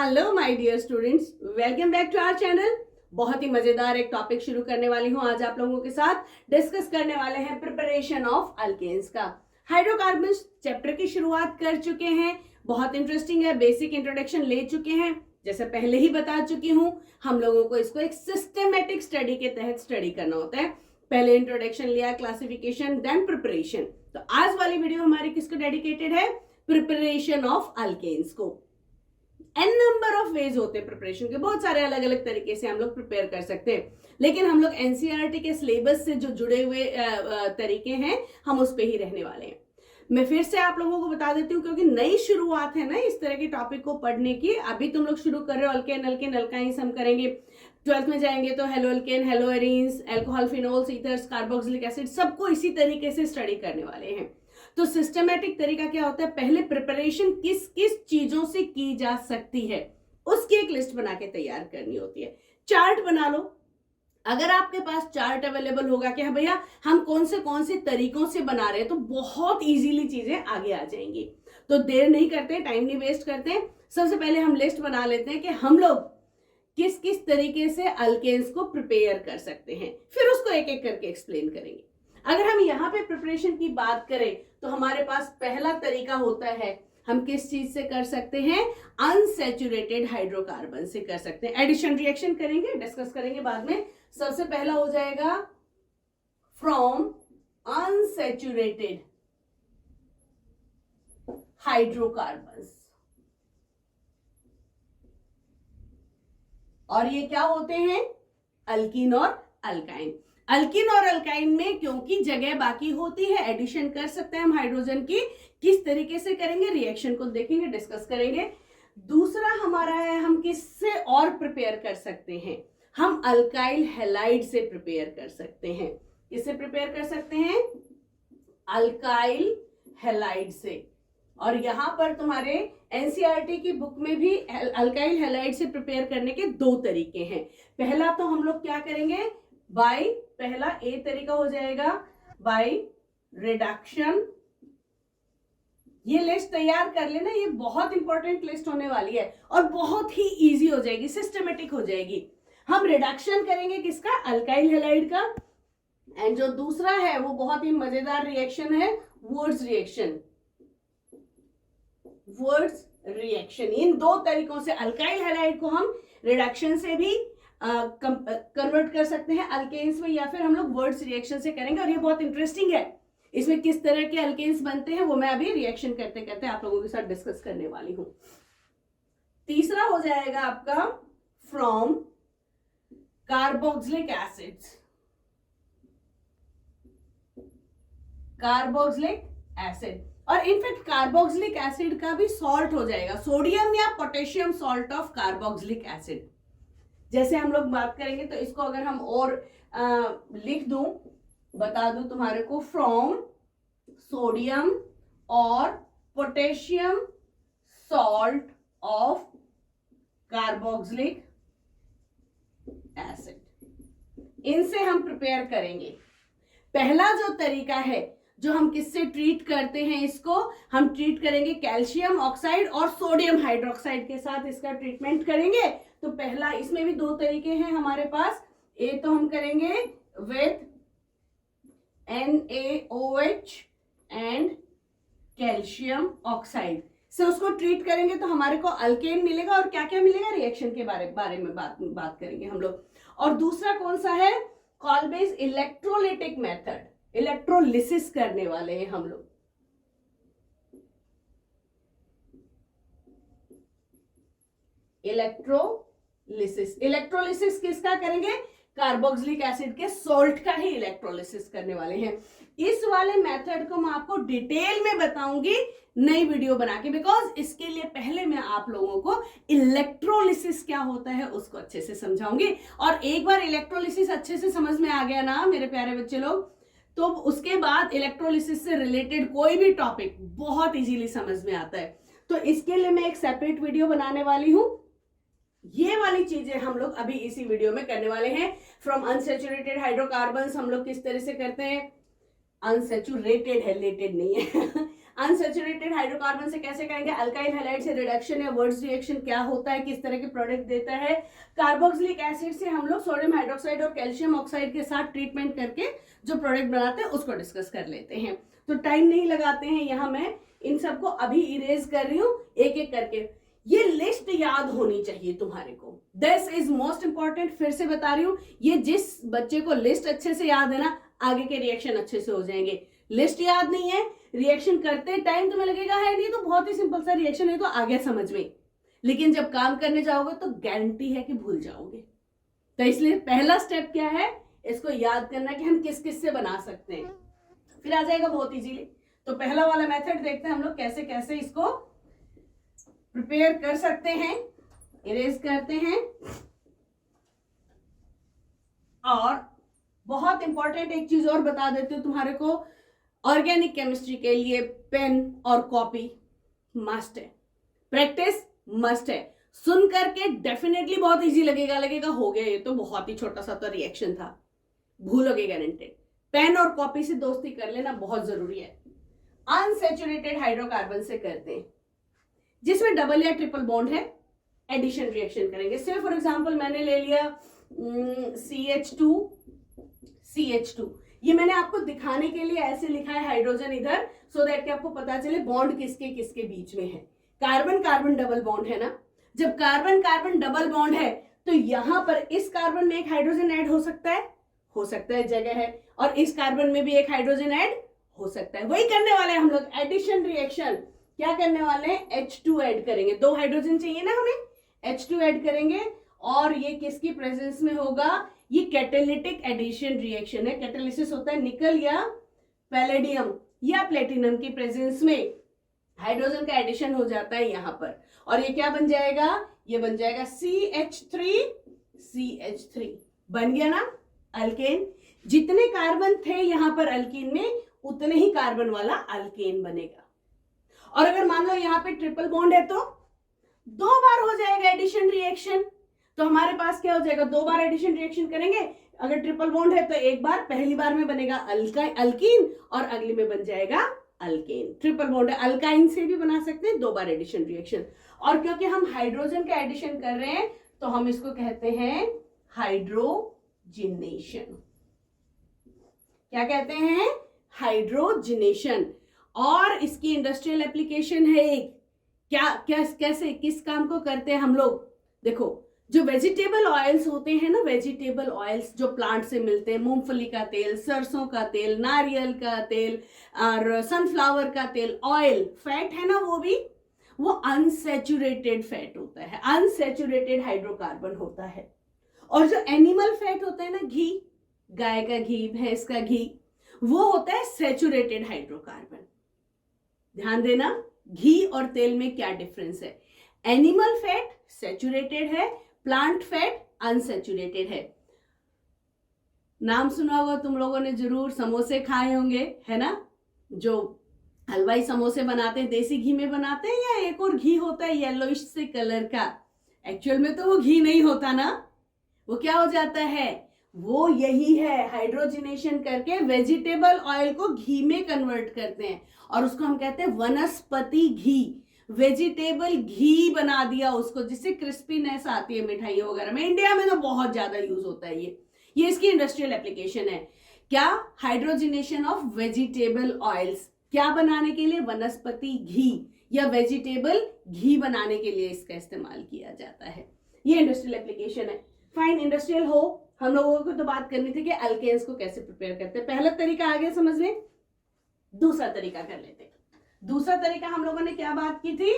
Hello my dear students, welcome back to our channel. बहुत ही मजेदार एक टॉपिक शुरू करने वाली हूं। आज आप लोगों के साथ डिस्कस करने वाले हैं प्रिपरेशन ऑफ अल्केन्स का। हाइड्रोकार्बन्स चैप्टर की शुरुआत कर चुके हैं, बहुत इंटरेस्टिंग है। बेसिक इंट्रोडक्शन ले चुके हैं, जैसे पहले ही बता चुकी हूं। हम लोगों को इसको एक सिस्टमेटिक स्टडी के तहत स्टडी करना होता है। पहले इंट्रोडक्शन लिया, क्लासिफिकेशन, देन प्रिपरेशन। तो आज वाली वीडियो हमारी किसको डेडिकेटेड है? प्रिपरेशन ऑफ अल्केन्स को। एन नंबर ऑफ वेज होते हैं प्रिपरेशन के, बहुत सारे अलग अलग तरीके से हम लोग प्रिपेयर कर सकते हैं, लेकिन हम लोग एनसीईआरटी के सिलेबस से जो जुड़े हुए तरीके हैं हम उस पे ही रहने वाले हैं। मैं फिर से आप लोगों को बता देती हूँ, क्योंकि नई शुरुआत है ना इस तरह के टॉपिक को पढ़ने की। अभी तुम लोग शुरू कर रहे हो, अल्केन अल्केन अल्काइंस हम करेंगे। 12th में जाएंगे तो hello alkane, hello arenes, alcohol, phenols, ethers, carboxylic acid, सबको इसी तरीके से स्टडी करने वाले हैं। तो सिस्टमैटिक तरीका क्या होता है? पहले प्रिपरेशन किस किस चीजों से की जा सकती है उसकी एक लिस्ट बना के तैयार करनी होती है। चार्ट बना लो। अगर आपके पास चार्ट अवेलेबल होगा कि हाँ भैया हम कौन से तरीकों से बना रहे हैं, तो बहुत इजीली चीजें आगे आ जाएंगी। तो देर नहीं करते, टाइम नहीं वेस्ट करते, सबसे पहले हम लिस्ट बना लेते हैं कि हम लोग किस किस तरीके से अल्केन्स को प्रिपेयर कर सकते हैं, फिर उसको एक एक करके एक्सप्लेन करेंगे। अगर हम यहाँ पे प्रिपरेशन की बात करें तो हमारे पास पहला तरीका होता है, हम किस चीज से कर सकते हैं? अनसैचुरेटेड हाइड्रोकार्बन से कर सकते हैं। एडिशन रिएक्शन करेंगे, डिस्कस करेंगे बाद में। सबसे पहला हो जाएगा फ्रॉम अनसैचुरेटेड हाइड्रोकार्बन्स। और ये क्या होते हैं? अल्कीन और अल्काइन। अल्कीन और अल्काइन में क्योंकि जगह बाकी होती है, एडिशन कर सकते हैं हम हाइड्रोजन की। किस तरीके से करेंगे? रिएक्शन को देखेंगे, डिस्कस करेंगे। दूसरा हमारा है, हम किससे और प्रिपेयर कर सकते हैं? हम अल्काइल हैलाइड से प्रिपेयर कर सकते हैं। किससे प्रिपेयर कर सकते हैं? अल्काइल हैलाइड से। और यहां पर तुम्हारे एनसीईआरटी की बुक में भी अल्काइल हैलाइड से प्रिपेयर करने के दो तरीके हैं। पहला तो हम लोग क्या करेंगे? पहला ए तरीका हो जाएगा बाय रिडक्शन। ये लिस्ट तैयार कर लेना, ये बहुत इंपॉर्टेंट लिस्ट होने वाली है और बहुत ही इजी हो जाएगी, सिस्टमेटिक हो जाएगी। हम रिडक्शन करेंगे किसका? अल्काइल हैलाइड का। एंड जो दूसरा है वो बहुत ही मजेदार रिएक्शन है, वुर्ट्ज रिएक्शन। वुर्ट्ज रिएक्शन, इन दो तरीकों से अल्काइल हैलाइड को हम रिडक्शन से भी कन्वर्ट कर सकते हैं अल्केन्स में, या फिर हम लोग वुर्ट्ज रिएक्शन से करेंगे। और ये बहुत इंटरेस्टिंग है, इसमें किस तरह के अल्केन्स बनते हैं वो मैं अभी रिएक्शन करते करते आप लोगों के साथ डिस्कस करने वाली हूं। तीसरा हो जाएगा आपका from carboxylic acids. Carboxylic acid, और इनफैक्ट कार्बोक्सिलिक एसिड का भी सॉल्ट हो जाएगा, सोडियम या potassium salt of carboxylic acid. जैसे हम लोग बात करेंगे तो इसको अगर हम और लिख दूं, बता दूं तुम्हारे को, फ्रॉम सोडियम और potassium salt of carboxylic acid, इनसे हम प्रिपेयर करेंगे। पहला जो तरीका है, जो हम किससे ट्रीट करते हैं, इसको हम ट्रीट करेंगे कैल्शियम ऑक्साइड और सोडियम हाइड्रोक्साइड के साथ इसका ट्रीटमेंट करेंगे। तो पहला, इसमें भी दो तरीके हैं हमारे पास। ए तो हम करेंगे with NaOH and calcium oxide से उसको ट्रीट करेंगे, तो हमारे को अल्केन मिलेगा। और क्या क्या मिलेगा? रिएक्शन के बारे में बात करेंगे हम लोग। और दूसरा कौन सा है? कॉल्बेज इलेक्ट्रोलिटिक मेथड, इलेक्ट्रोलिसिस करने वाले हैं हम लोग। इलेक्ट्रोलिसिस किसका करेंगे? कार्बोक्सिलिक एसिड के सॉल्ट का ही इलेक्ट्रोलिसिस करने वाले हैं। इस वाले मेथड को मैं आपको डिटेल में बताऊंगी नई वीडियो बना के, बिकॉज इसके लिए पहले मैं आप लोगों को इलेक्ट्रोलिसिस क्या होता है उसको अच्छे से समझाऊंगी। और एक बार इलेक्ट्रोलिसिस अच्छे से समझ में आ गया ना मेरे प्यारे बच्चे लोग, तो उसके बाद इलेक्ट्रोलिसिस से रिलेटेड कोई भी टॉपिक बहुत इजीली समझ में आता है। तो इसके लिए मैं एक सेपरेट वीडियो बनाने वाली हूं। ये वाली चीजें हम लोग अभी इसी वीडियो में करने वाले हैं। फ्रॉम अनसैचुरेटेड हाइड्रोकार्बन्स हम लोग किस तरह से करते हैं? अनसैचुरेटेड है, लेटेड नहीं है अनसैचुरेटेड हाइड्रोकार्बन से कैसे करेंगे, अल्काइल हैलाइड से रिडक्शन या वर्ड्स रिएक्शन क्या होता है, किस तरह के प्रोडक्ट देता है। कार्बोक्सिलिक एसिड से हम लोग सोडियम हाइड्रोक्साइड और कैल्शियम ऑक्साइड के साथ ट्रीटमेंट करके जो प्रोडक्ट बनाते हैं उसको डिस्कस कर लेते हैं। तो टाइम नहीं लगाते हैं, यहाँ मैं इन सबको अभी इरेज कर रही हूँ एक एक करके। ये लिस्ट याद होनी चाहिए तुम्हारे को, दिस इज मोस्ट इंपॉर्टेंट। फिर से बता रही हूँ, ये जिस बच्चे को लिस्ट अच्छे से याद है ना, आगे के रिएक्शन अच्छे से हो जाएंगे। लिस्ट याद नहीं है, रिएक्शन करते टाइम तुम्हें लगेगा है नहीं, तो बहुत ही सिंपल सा रिएक्शन है, तो आ गया समझ में, लेकिन जब काम करने जाओगे तो गारंटी है कि भूल जाओगे। तो इसलिए पहला स्टेप क्या है, इसको याद करना कि हम किस किस से बना सकते हैं, फिर आ जाएगा बहुत इजीली। तो पहला वाला मेथड देखते हैं हम लोग कैसे कैसे इसको प्रिपेयर कर सकते हैं। इरेज करते हैं। और बहुत इंपॉर्टेंट एक चीज और बता देती हूँ तुम्हारे को, ऑर्गेनिक केमिस्ट्री के लिए पेन और कॉपी मस्ट है, प्रैक्टिस मस्ट है। सुन करके डेफिनेटली बहुत इजी लगेगा हो गया, ये तो बहुत ही छोटा सा तो रिएक्शन था, भूलोगे गारंटेड। पेन और कॉपी से दोस्ती कर लेना बहुत जरूरी है। अनसैचुरेटेड हाइड्रोकार्बन से करते हैं जिसमें डबल या ट्रिपल बॉन्ड है, एडिशन रिएक्शन करेंगे। से फॉर एग्जांपल मैंने ले लिया CH2, ये मैंने आपको दिखाने के लिए ऐसे लिखा है हाइड्रोजन इधर, सो दैट कि आपको पता चले बॉन्ड किसके किसके बीच में है। कार्बन कार्बन डबल बॉन्ड है ना, जब कार्बन कार्बन डबल बॉन्ड है तो यहां पर इस कार्बन में एक हाइड्रोजन ऐड हो सकता है, जगह है, और इस कार्बन में भी एक हाइड्रोजन ऐड हो सकता है। वही करने वाले हैं हम लोग, एडिशन रिएक्शन। क्या करने वाले हैं, H2 ऐड करेंगे, 2 हाइड्रोजन चाहिए ना हमें, H2 ऐड करेंगे, और ये किसकी प्रेजेंस में होगा, ये कैटालिटिक एडिशन रिएक्शन है। कैटालिसिस होता है निकल या पैलेडियम या प्लेटिनम की प्रेजेंस में हाइड्रोजन का एडिशन हो जाता है यहाँ पर, और ये क्या बन जाएगा, ये बन जाएगा CH3 बन गया ना अल्केन। जितने कार्बन थे यहाँ पर अल्कीन में, उतने ही कार्बन वाला अल्केन बनेगा। और अगर मान लो यहाँ पे ट्रिपल बॉन्ड है तो 2 बार हो जाएगा एडिशन रिएक्शन। तो हमारे पास क्या हो जाएगा, 2 बार एडिशन रिएक्शन करेंगे। अगर ट्रिपल बॉन्ड है तो एक बार, पहली बार में बनेगा अल्कीन और अगली में बन जाएगा अल्केन। ट्रिपल बॉन्ड है, अल्काइन से भी बना सकते हैं 2 बार एडिशन रिएक्शन। और क्योंकि हम हाइड्रोजन का एडिशन कर रहे हैं तो हम इसको कहते हैं हाइड्रोजिनेशन। क्या कहते हैं, हाइड्रोजिनेशन। और इसकी इंडस्ट्रियल एप्लीकेशन है एक, कैसे किस काम को करते हैं हम लोग, देखो जो वेजिटेबल ऑयल्स होते हैं ना, वेजिटेबल ऑयल्स जो प्लांट से मिलते हैं, मूंगफली का तेल, सरसों का तेल, नारियल का तेल और सनफ्लावर का तेल, ऑयल फैट है ना, वो अनसैचुरेटेड फैट होता है, अनसैचुरेटेड हाइड्रोकार्बन होता है। और जो एनिमल फैट होता है ना, घी, गाय का घी, भैंस का घी, वो होता है सैचुरेटेड हाइड्रोकार्बन। ध्यान देना, घी और तेल में क्या डिफरेंस है। एनिमल फैट सैचुरेटेड है, प्लांट फैट अनसैचुरेटेड है। नाम सुना होगा तुम लोगों ने जरूर, समोसे खाए होंगे, है ना, जो हलवाई समोसे बनाते हैं, देसी घी में बनाते हैं या एक और घी होता है येलोइश से कलर का, एक्चुअल में तो वो घी नहीं होता ना, वो क्या हो जाता है, वो यही है, हाइड्रोजिनेशन करके वेजिटेबल ऑयल को घी में कन्वर्ट करते हैं और उसको हम कहते हैं वनस्पति घी। वेजिटेबल घी बना दिया उसको, जिससे क्रिस्पीनेस आती है मिठाइयों वगैरह में। इंडिया में तो बहुत ज्यादा यूज होता है ये इसकी इंडस्ट्रियल एप्लीकेशन है। क्या, हाइड्रोजिनेशन ऑफ वेजिटेबल ऑयल्स, क्या बनाने के लिए, वनस्पति घी या वेजिटेबल घी बनाने के लिए इसका इस्तेमाल किया जाता है। ये इंडस्ट्रियल एप्लीकेशन है। फाइन, इंडस्ट्रियल हो, हम लोगों को तो बात करनी थी कि अल्केन्स को कैसे प्रिपेयर करते हैं। पहला तरीका आ गया समझ में, दूसरा तरीका कर लेते हैं। दूसरा तरीका हम लोगों ने क्या बात की थी,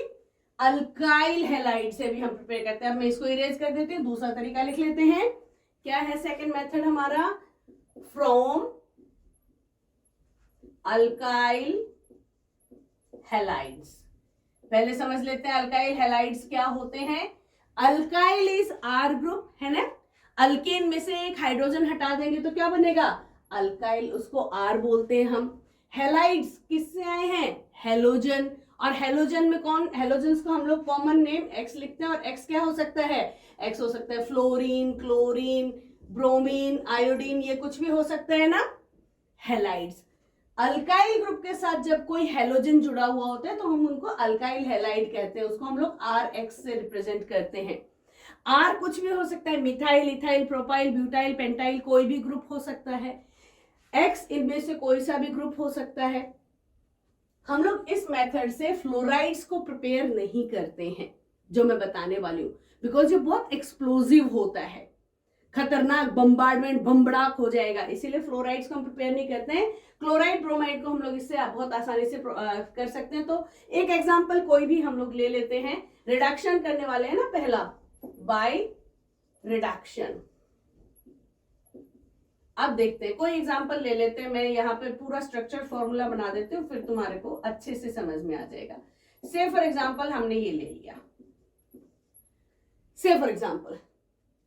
अल्काइल हैलाइड से भी हम प्रिपेयर करते हैं। अब मैं इसको इरेज कर देती हूँ, दूसरा तरीका लिख लेते हैं। क्या है सेकंड मेथड हमारा, फ्रॉम अल्काइल हैलाइड्स। पहले समझ लेते हैं अल्काइल हैलाइड्स क्या होते हैं। अल्काइल इज आर ग्रुप, है ना, अल्केन में से एक हाइड्रोजन हटा देंगे तो क्या बनेगा, अल्काइल, उसको आर बोलते हैं हम। हैलाइड्स किससे आए हैं, हेलोजन, और हेलोजन में कौन, हेलोजन्स को हम लोग कॉमन नेम एक्स लिखते हैं, और एक्स क्या हो सकता है, एक्स हो सकता है फ्लोरीन, क्लोरीन, ब्रोमीन, आयोडीन, ये कुछ भी हो सकता है ना, हैलाइड्स। अल्काइल ग्रुप के साथ जब कोई हेलोजन जुड़ा हुआ होता है तो हम उनको अल्काइल हैलाइड कहते हैं, उसको हम लोग RX से रिप्रेजेंट करते हैं। R कुछ भी हो सकता है, methyl, ethyl, propyl, butyl, pentyl, कोई भी ग्रुप हो सकता है। X इनमें से कोई सा भी ग्रुप हो सकता है। हम लोग इस मेथड से फ्लोराइड्स को प्रिपेयर नहीं करते हैं, जो मैं बताने वाली हूँ, बिकॉज ये बहुत एक्सप्लोजिव होता है, खतरनाक, बम्बार्डमेंट, बम्बड़ाक हो जाएगा, इसीलिए फ्लोराइड्स को हम प्रिपेयर नहीं करते हैं। क्लोराइड, ब्रोमाइड को हम लोग इससे बहुत आसानी से कर सकते हैं। तो एक एग्जांपल कोई भी हम लोग ले लेते हैं, रिडक्शन करने वाले हैं ना, पहला बाय रिडक्शन। अब देखते हैं, कोई एग्जांपल ले लेते हैं, मैं यहाँ पे पूरा स्ट्रक्चर फॉर्मूला बना देती हूँ, फिर तुम्हारे को अच्छे से समझ में आ जाएगा। से फॉर एग्जांपल हमने ये ले लिया, say for example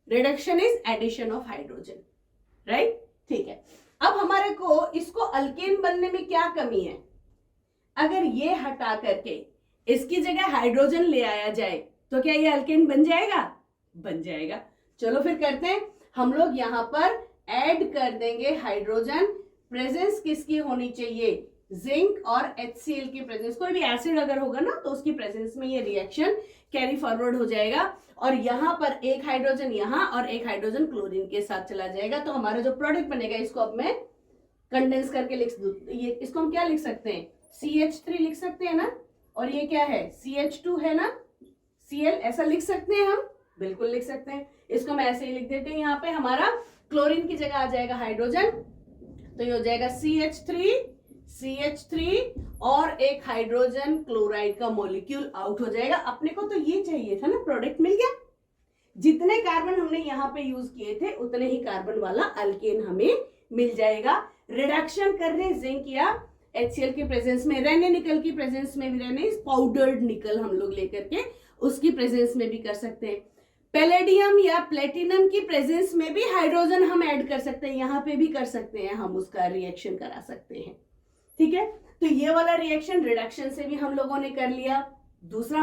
reduction is addition of hydrogen, right, ठीक है। अब हमारे को इसको अल्केन बनने में क्या कमी है, अगर ये हटा करके इसकी जगह हाइड्रोजन ले आया जाए तो क्या ये अल्केन बन जाएगा? बन जाएगा। चलो फिर करते हैं, हम लोग यहाँ पर ऐड कर देंगे हाइड्रोजन। प्रेजेंस किसकी होनी चाहिए? जिंक और HCl की प्रेजेंस। कोई भी एसिड अगर होगा ना तो उसकी प्रेजेंस में ये रिएक्शन कैरी फॉरवर्ड हो जाएगा, और यहाँ पर एक हाइड्रोजन यहाँ और एक हाइड्रोजन क्लोरीन के साथ चला जाएगा। तो हमारा जो प्रोडक्ट बनेगा, इसको अब मैं कंडेंस करके लिख दूं, ये इसको हम क्या लिख सकते हैं? CH3 लिख सकते हैं ना, और ये क्या है? CH2 है ना, Cl, ऐसा लिख सकते हैं हम, बिल्कुल लिख सकते हैं। इसको मैं ऐसे ही लिख देती हूँ, यहाँ पे हमारा क्लोरीन की जगह आ जाएगा हाइड्रोजन, तो ये हो जाएगा CH3 और एक हाइड्रोजन क्लोराइड का मॉलिक्यूल आउट हो जाएगा। अपने को तो ये चाहिए था ना, प्रोडक्ट मिल गया। जितने कार्बन हमने यहाँ पे यूज किए थे उतने ही कार्बन वाला अल्केन हमें मिल जाएगा। रिडक्शन कर रहे जिंक या HCl की प्रेजेंस में, रहने निकल की प्रेजेंस में भी, रहने पाउडर्ड निकल हम लोग लेकर के उसकी प्रेजेंस में भी कर सकते हैं। पैलेडियम या प्लेटिनम की प्रेजेंस में भी हाइड्रोजन हम ऐड कर सकते हैं, यहाँ पे भी कर सकते हैं, हम उसका रिएक्शन करा सकते हैं, ठीक है। तो ये वाला रिएक्शन रिडक्शन से भी हम लोगों ने कर लिया। दूसरे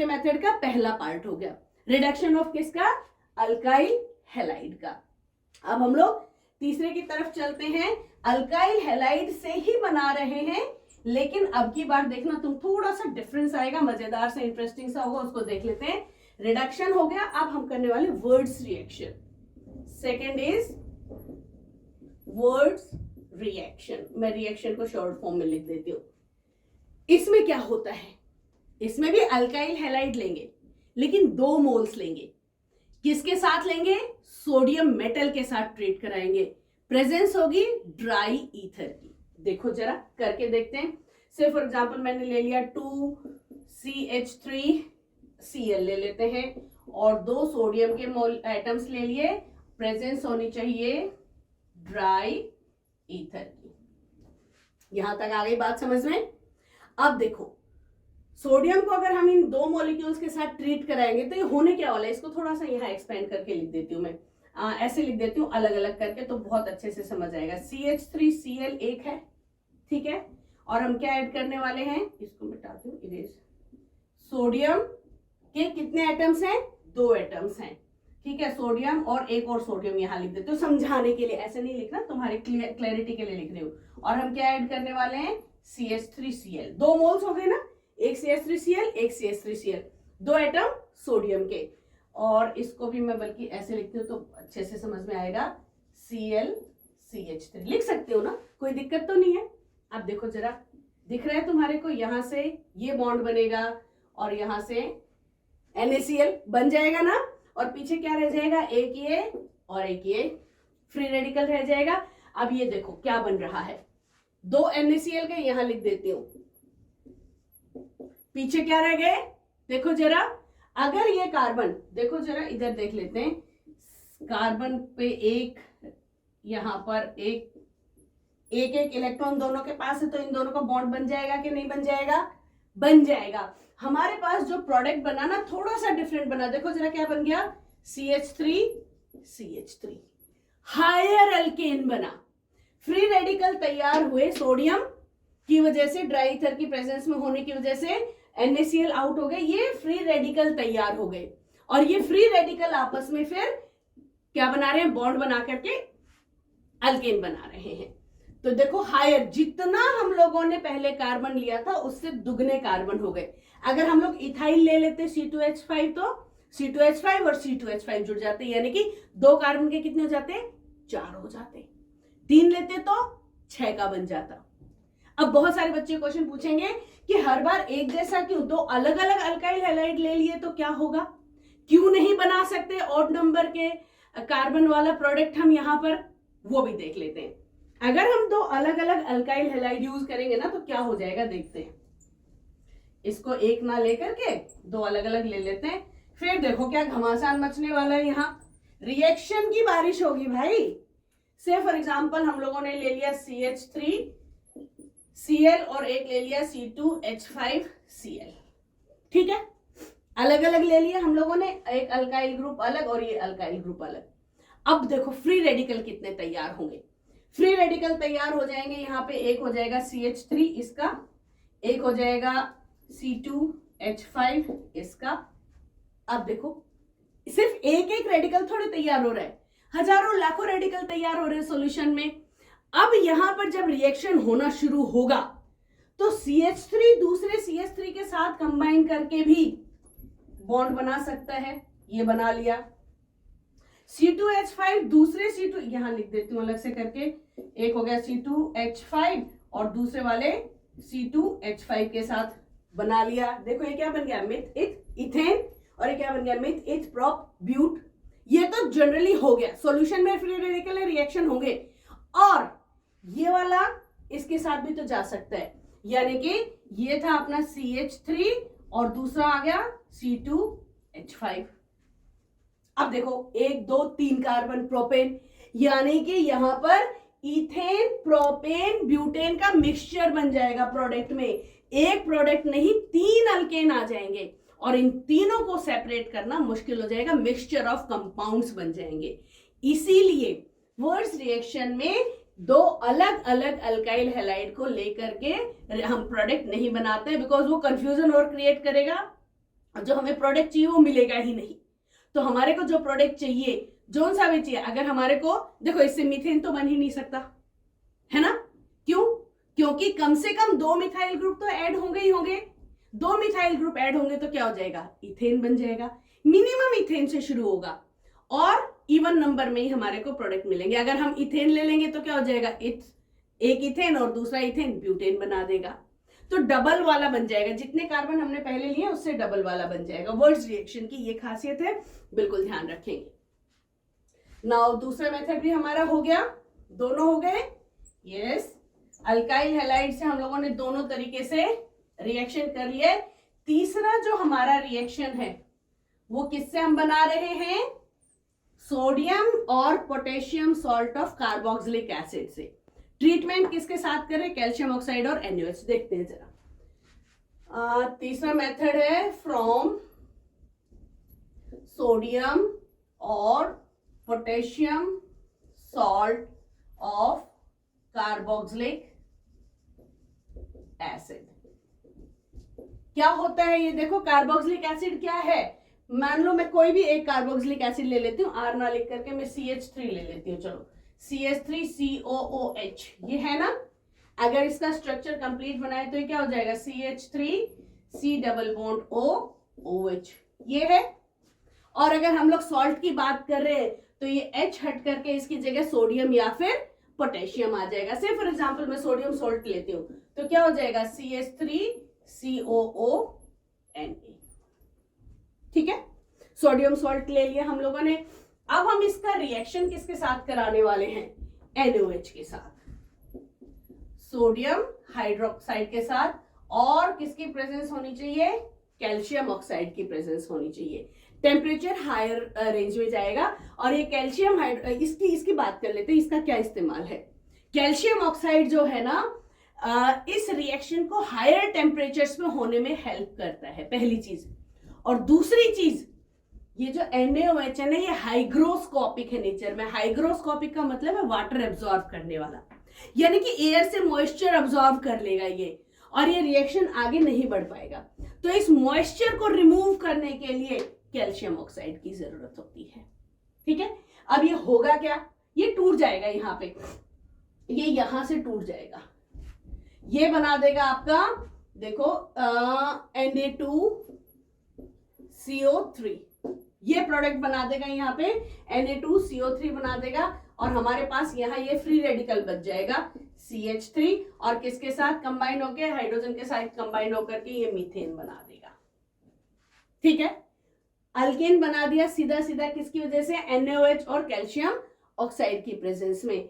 मेथड का पहला पार्ट हो गया, रिडक्शन ऑफ किसका? अल्काइल हैलाइड का। अब हम लोग तीसरे की तरफ चलते हैं। अल्काइल हैलाइड से ही बना रहे हैं, लेकिन अब की बार देखना तुम, थोड़ा सा डिफरेंस आएगा, मजेदार सा, इंटरेस्टिंग सा होगा, उसको देख लेते हैं। रिडक्शन हो गया, अब हम करने वाले words reaction. Second is words reaction. मैं रिएक्शन को शॉर्ट फॉर्म में लिख देती हूँ। इसमें क्या होता है, इसमें भी अल्काइल हैलाइड लेंगे, लेकिन 2 मोल्स लेंगे। किसके साथ लेंगे? सोडियम मेटल के साथ ट्रीट कराएंगे। प्रेजेंस होगी ड्राई ईथर की। देखो जरा करके देखते हैं। से फॉर एग्जांपल मैंने ले लिया 2CH3Cl ले लेते हैं, और 2 सोडियम के एटम्स ले लिए। प्रेजेंस होनी चाहिए ड्राई ईथर की। यहां तक आ गई बात समझ में? अब देखो, सोडियम को अगर हम इन 2 मॉलिक्यूल्स के साथ ट्रीट कराएंगे तो ये होने क्या वाला है, इसको थोड़ा सा यहाँ एक्सपेंड करके लिख देती हूँ मैं, ऐसे लिख देती हूँ अलग अलग करके, तो बहुत अच्छे से समझ आएगा। CH3Cl एक है, ठीक है, और हम क्या ऐड करने वाले हैं, इसको मिटाती हूँ, इरेज। सोडियम के कितने एटम्स हैं? 2 एटम्स हैं, ठीक है, सोडियम और एक और सोडियम यहाँ लिख देते हो समझाने के लिए, ऐसे नहीं लिखना, तुम्हारी क्लैरिटी के लिए लिख रही हूँ। और हम क्या ऐड करने वाले हैं? CH3Cl। 2 मोल्स हो गए ना, एक CH3Cl, एक CH3Cl, 2 एटम सोडियम के। और इसको भी मैं बल्कि ऐसे लिखती हूँ तो अच्छे से समझ में आएगा, ClCH3 लिख सकते हो ना, कोई दिक्कत तो नहीं है। अब देखो जरा, दिख रहा है तुम्हारे को, यहां से ये बॉन्ड बनेगा और यहां से NaCl बन जाएगा ना, और पीछे क्या रह जाएगा? एक ये और एक ये फ्री रेडिकल रह जाएगा। अब ये देखो क्या बन रहा है, 2 NaCl के यहां लिख देती हूं, पीछे क्या रह गए? देखो जरा, अगर ये कार्बन, देखो जरा इधर देख लेते हैं, कार्बन पे एक, यहां पर एक इलेक्ट्रॉन दोनों के पास है, तो इन दोनों का बॉन्ड बन जाएगा कि नहीं बन जाएगा? बन जाएगा। हमारे पास जो प्रोडक्ट बना ना, थोड़ा सा डिफरेंट बना। देखो जरा क्या बन गया? CH3 हायर अल्केन बना। फ्री रेडिकल तैयार हुए सोडियम की वजह से, ड्राई ईथर की प्रेजेंस में होने की वजह से NaCl आउट हो गए, ये फ्री रेडिकल तैयार हो गए, और ये फ्री रेडिकल आपस में फिर क्या बना रहे हैं? बॉन्ड बना करके अल्केन बना रहे हैं। तो देखो हायर, जितना हम लोगों ने पहले कार्बन लिया था उससे दुगने कार्बन हो गए। अगर हम लोग इथाइल ले लेते C2H5 तो C2H5 और C2H5 जुड़ जाते, यानी कि 2 कार्बन के कितने हो जाते, 4 हो जाते। 3 लेते तो 6 का बन जाता। अब बहुत सारे बच्चे क्वेश्चन पूछेंगे कि हर बार एक जैसा क्यों, 2 अलग अलग अल्काइल हैलाइड ले लिए तो क्या होगा, क्यों नहीं बना सकते ऑड नंबर के कार्बन वाला प्रोडक्ट हम यहाँ पर, वो भी देख लेते हैं। अगर हम 2 अलग अलग अल्काइल हैलाइड यूज करेंगे ना तो क्या हो जाएगा देखते हैं। इसको एक ना लेकर के 2 अलग अलग ले लेते हैं, फिर देखो क्या घमासान मचने वाला है, यहाँ रिएक्शन की बारिश होगी भाई। से फॉर एग्जांपल हम लोगों ने ले लिया CH3Cl और एक ले लिया C2H5Cl, ठीक है, अलग अलग ले लिया हम लोगों ने, एक अल्काइल ग्रुप अलग और ये अल्काइल ग्रुप अलग। अब देखो फ्री रेडिकल कितने तैयार होंगे, फ्री रेडिकल तैयार हो जाएंगे, यहाँ पे एक हो जाएगा CH3 इसका, एक हो जाएगा C2H5 इसका। अब देखो सिर्फ एक एक रेडिकल थोड़े तैयार हो रहा है, हजारों लाखों रेडिकल तैयार हो रहे हैं सॉल्यूशन में। अब यहां पर जब रिएक्शन होना शुरू होगा तो CH3 दूसरे CH3 के साथ कंबाइन करके भी बॉन्ड बना सकता है, ये बना लिया। C2H5 दूसरे C2, यहां लिख देती हूं अलग से करके, एक हो गया C2H5 और दूसरे वाले C2H5 के साथ बना लिया। देखो ये क्या बन गया, मिथ इथेन, और ये क्या बन गया, मिथ इथ प्रोप ब्यूट। ये तो जनरली हो गया, सॉल्यूशन में फ्री रेडिकल रिएक्शन होंगे, और ये वाला इसके साथ भी तो जा सकता है, यानी कि ये था अपना CH3 और दूसरा आ गया C2H5। अब देखो 1 2 3 कार्बन प्रोपेन, यानी कि यहां पर इथेन प्रोपेन ब्यूटेन का मिक्सचर बन जाएगा प्रोडक्ट में। एक प्रोडक्ट नहीं 3 अल्केन आ जाएंगे, और इन तीनों को सेपरेट करना मुश्किल हो जाएगा, मिक्सचर ऑफ कंपाउंड्स बन जाएंगे। इसीलिए वर्स रिएक्शन में 2 अलग अलग अल्काइल हैलाइड को लेकर के हम प्रोडक्ट नहीं बनाते हैं, बिकॉज वो कंफ्यूजन और क्रिएट करेगा, जो हमें प्रोडक्ट चाहिए वो मिलेगा ही नहीं। तो हमारे को जो प्रोडक्ट चाहिए, जो सा भी चाहिए, अगर हमारे को देखो इससे मीथेन तो बन ही नहीं सकता है ना, क्यों, क्योंकि कम से कम 2 मिथाइल ग्रुप तो ऐड होंगे ही होंगे। 2 मिथाइल ग्रुप ऐड होंगे तो क्या हो जाएगा, इथेन बन जाएगा। मिनिमम इथेन से शुरू होगा और इवन नंबर में ही हमारे को प्रोडक्ट मिलेंगे। अगर हम इथेन ले लेंगे तो क्या हो जाएगा, एक इथेन और दूसरा इथेन ब्यूटेन बना देगा, तो डबल वाला बन जाएगा। जितने कार्बन हमने पहले लिए उससे डबल वाला बन जाएगा। वर्ड्स रिएक्शन की ये खासियत है, बिल्कुल ध्यान रखेंगे। नाउ दूसरा मेथड भी हमारा हो गया, दोनों हो गए, यस। अल्काइल हैलाइड से हम लोगों ने दोनों तरीके से रिएक्शन कर लिया। तीसरा जो हमारा रिएक्शन है वो किससे हम बना रहे हैं, सोडियम और potassium salt of carboxylic acid से। ट्रीटमेंट किसके साथ करें, कैल्शियम ऑक्साइड और NaOH। देखते हैं जरा। तीसरा मेथड है फ्रॉम सोडियम और potassium salt of carboxylic acid. क्या होता है ये देखो, कार्बोक्सिलिक एसिड क्या है, मान लो मैं कोई भी एक कार्बोक्सिलिक एसिड ले लेती हूँ, R ना लिख करके मैं CH3 ले लेती हूँ, चलो CH3COOH, ये है ना। अगर इसका स्ट्रक्चर कंप्लीट बनाए तो ये क्या हो जाएगा, CH3C डबल बॉन्ड OH, ये है। और अगर हम लोग सॉल्ट की बात कर रहे हैं तो ये H हट करके इसकी जगह सोडियम या फिर पोटेशियम आ जाएगा। से फॉर एग्जांपल मैं सोडियम सॉल्ट लेती हूँ तो क्या हो जाएगा, CH3COONA, ठीक है। सोडियम सॉल्ट ले लिया हम लोगों ने। अब हम इसका रिएक्शन किसके साथ कराने वाले हैं, NaOH के साथ, सोडियम हाइड्रोक्साइड के साथ, और किसकी प्रेजेंस होनी चाहिए, कैल्शियम ऑक्साइड की प्रेजेंस होनी चाहिए। टेम्परेचर हायर रेंज में जाएगा। और ये कैल्शियम इसकी बात कर लेते हैं, इसका क्या इस्तेमाल है। कैल्शियम ऑक्साइड जो है ना, इस रिएक्शन को हायर टेम्परेचर्स में होने में हेल्प करता है, पहली चीज। और दूसरी चीज, ये जो NaOH है ना, ये हाइग्रोस्कोपिक है नेचर में। हाइग्रोस्कोपिक का मतलब है वाटर एब्जॉर्ब करने वाला, यानी कि एयर से मॉइस्चर एब्जॉर्ब कर लेगा ये, और ये रिएक्शन आगे नहीं बढ़ पाएगा। तो इस मॉइस्चर को रिमूव करने के लिए कैल्शियम ऑक्साइड की जरूरत होती है, ठीक है। अब ये होगा क्या, ये टूट जाएगा यहाँ पे, ये यहां से टूट जाएगा, ये बना देगा आपका, देखो Na2CO3, ये प्रोडक्ट बना देगा यहाँ पे, Na2CO3 बना देगा, और हमारे पास यहाँ ये फ्री रेडिकल बच जाएगा CH3, और किसके साथ कंबाइन होकर, हाइड्रोजन के साथ कंबाइन होकर के ये मीथेन बना देगा। ठीक है, अल्केन बना दिया सीधा सीधा, किसकी वजह से, NaOH और कैल्शियम ऑक्साइड की प्रेजेंस में।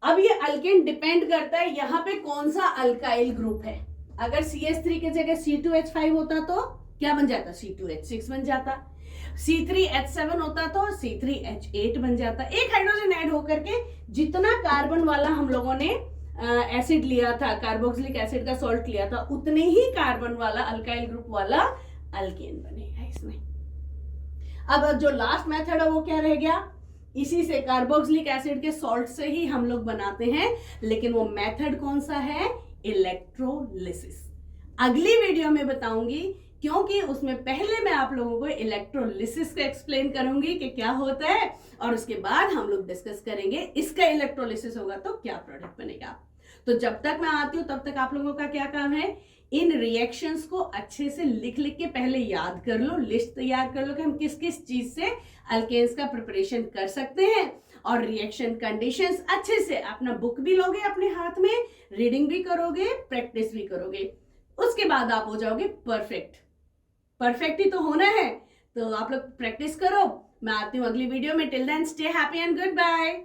अब ये अल्केन डिपेंड करता है यहाँ पे कौन सा अल्काइल ग्रुप है। अगर CH3 की जगह C2H5 होता तो क्या बन जाता, C2H6 बन जाता। C3H7 होता तो C3H8 बन जाता। एक हाइड्रोजन ऐड होकर के जितना कार्बन वाला हम लोगों ने एसिड लिया था, कार्बोक्सिलिक एसिड का सॉल्ट लिया था, उतने ही कार्बन वाला अल्काइल ग्रुप वाला अल्केन बनेगा इसमें। अब जो लास्ट मेथड है वो क्या रह गया, इसी से कार्बोक्सिलिक एसिड के सॉल्ट से ही हम लोग बनाते हैं, लेकिन वो मेथड कौन सा है, इलेक्ट्रोलिसिस। अगली वीडियो में बताऊंगी, क्योंकि उसमें पहले मैं आप लोगों को इलेक्ट्रोलिसिस का एक्सप्लेन करूंगी कि क्या होता है, और उसके बाद हम लोग डिस्कस करेंगे इसका इलेक्ट्रोलिसिस होगा तो क्या प्रोडक्ट बनेगा। तो जब तक मैं आती हूं तब तक आप लोगों का क्या काम है, इन रिएक्शंस को अच्छे से लिख लिख के पहले याद कर लो, लिस्ट तैयार कर लो कि हम किस किस चीज से अल्केन्स का प्रिपरेशन कर सकते हैं, और रिएक्शन कंडीशंस अच्छे से अपना बुक भी लोगे अपने हाथ में, रीडिंग भी करोगे, प्रैक्टिस भी करोगे, उसके बाद आप हो जाओगे परफेक्ट। परफेक्ट ही तो होना है, तो आप लोग प्रैक्टिस करो। मैं आती हूँ अगली वीडियो में, till then stay happy and good bye.